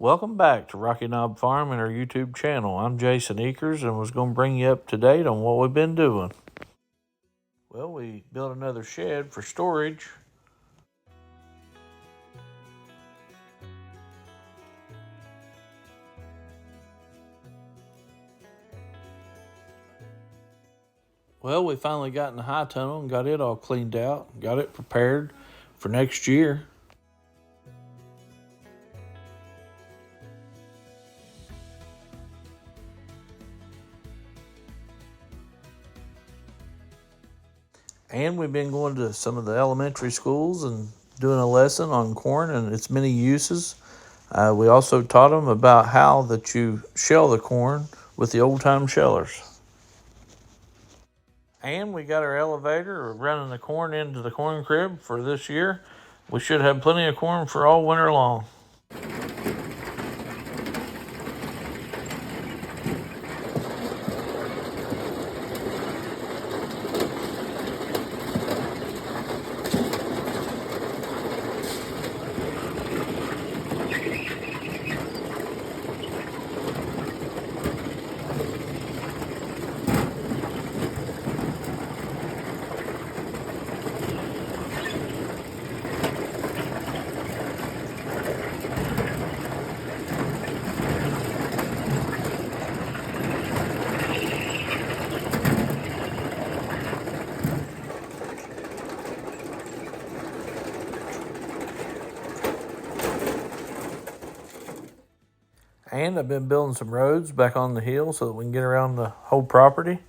Welcome back to Rocky Knob Farm and our YouTube channel. I'm Jason Eakers and was going to bring you up to date on what we've been doing. Well, we built another shed for storage. Well, we finally got in the high tunnel and got it all cleaned out, got it prepared for next year. And we've been going to some of the elementary schools and doing a lesson on corn and its many uses. We also taught them about how that you shell the corn with the old-time shellers. And we got our elevator running the corn into the corn crib for this year. We should have plenty of corn for all winter long. And I've been building some roads back on the hill so that we can get around the whole property.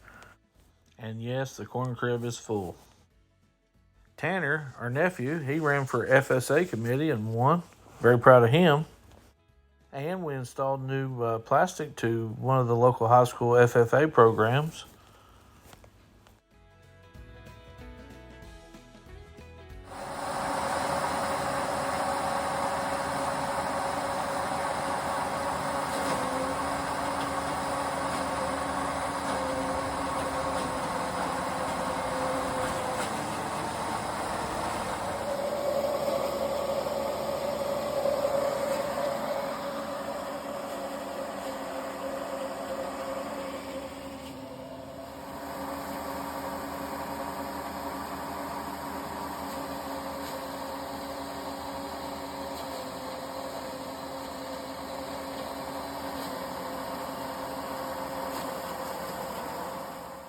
And yes, the corn crib is full. Tanner, our nephew, he ran for FSA committee and won. Very proud of him. And we installed new plastic to one of the local high school FFA programs.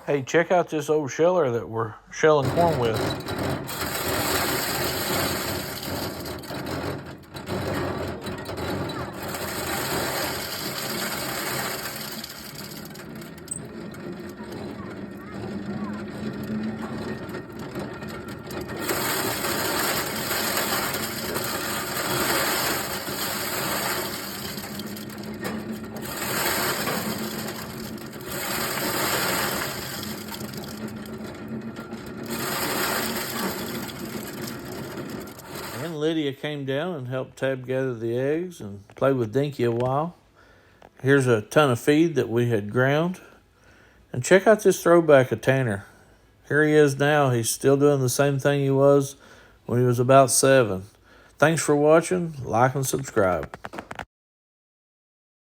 Hey, check out this old sheller that we're shelling corn with. And Lydia came down and helped Tab gather the eggs and play with Dinky a while. Here's a ton of feed that we had ground. And check out this throwback of Tanner. Here he is now. He's still doing the same thing he was when he was about 7. Thanks for watching. Like and subscribe.